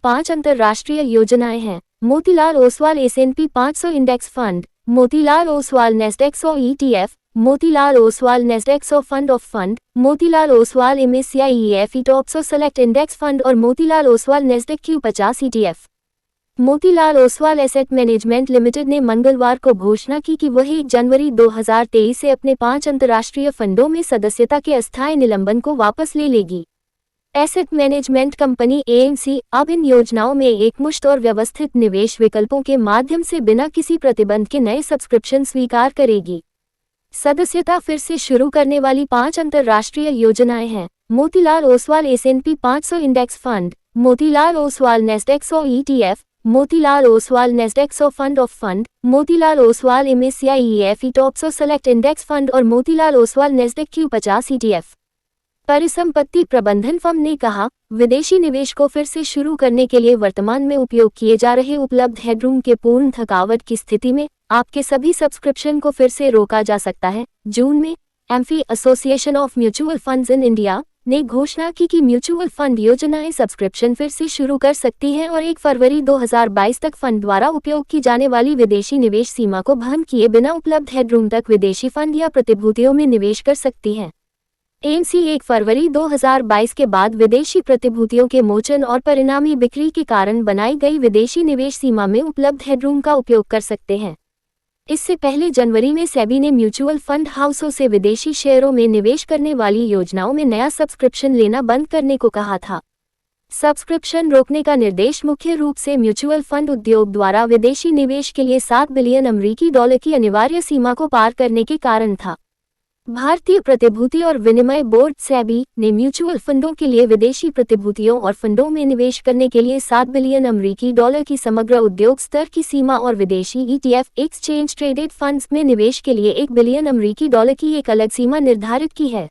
5 अंतर्राष्ट्रीय योजनाएं हैं। Motilal Oswal S&P 500 index fund, Motilal Oswal Nasdaq 100 ETF, Motilal Oswal Nasdaq 100 fund of fund, Motilal Oswal MSCI EAFE top 100 select index fund और Motilal Oswal Nasdaq Q50 ETF। Motilal Oswal asset management limited ने मंगलवार को घोषणा की कि वह 1 जनवरी 2023 से अपने 5 अंतर्राष्ट्रीय फंडों में सदस्यता के अस्थायी निलंबन को वापस ले लेगी। एसेट मैनेजमेंट कंपनी AMC अब इन योजनाओं में एकमुश्त और व्यवस्थित निवेश विकल्पों के माध्यम से बिना किसी प्रतिबंध के नए सब्सक्रिप्शन स्वीकार करेगी। सदस्यता फिर से शुरू करने वाली 5 अंतर्राष्ट्रीय योजनाएं हैं। Motilal Oswal S&P 500 index fund, Motilal Oswal Nasdaq 100 ETF, Motilal Oswal Nasdaq 100 fund of fund, Motilal Oswal MSCI EAFE top 100 select index fund और Motilal Oswal Nasdaq Q50 ETF। परिसंपत्ति प्रबंधन फर्म ने कहा, विदेशी निवेश को फिर से शुरू करने के लिए वर्तमान में उपयोग किए जा रहे उपलब्ध हेडरूम के पूर्ण थकावट की स्थिति में आपके सभी सब्सक्रिप्शन को फिर से रोका जा सकता है। जून में amphi association of mutual funds in India ने घोषणा की कि म्यूचुअल फंड योजनाएं सब्सक्रिप्शन फिर से शुरू कर सकती हैं और 1 फरवरी 2022 तक फंड द्वारा उपयोग की जाने वाली विदेशी निवेश सीमा को भंग किए बिना उपलब्ध हेडरूम तक विदेशी फंड या प्रतिभूतियों में निवेश कर सकती हैं। AMC 1 फरवरी 2022 के बाद विदेशी प्रतिभूतियों के मोचन और परिणामी बिक्री के कारण बनाई गई विदेशी निवेश सीमा में उपलब्ध हेडरूम का उपयोग कर सकते हैं। इससे पहले जनवरी में सेबी ने म्यूचुअल फंड हाउसों से विदेशी शेयरों में निवेश करने वाली योजनाओं में नया सब्सक्रिप्शन लेना बंद करने को कहा था। सब्सक्रिप्शन रोकने का निर्देश मुख्य रूप से म्यूचुअल फंड उद्योग द्वारा विदेशी निवेश के लिए $7 बिलियन की अनिवार्य सीमा को पार करने के कारण था। भारतीय प्रतिभूति और विनिमय बोर्ड सेबी ने म्यूचुअल फंडों के लिए विदेशी प्रतिभूतियों और फंडों में निवेश करने के लिए $7 बिलियन की समग्र उद्योग स्तर की सीमा और विदेशी ETF एक्सचेंज ट्रेडेड फंड्स में निवेश के लिए $1 बिलियन की एक अलग सीमा निर्धारित की है।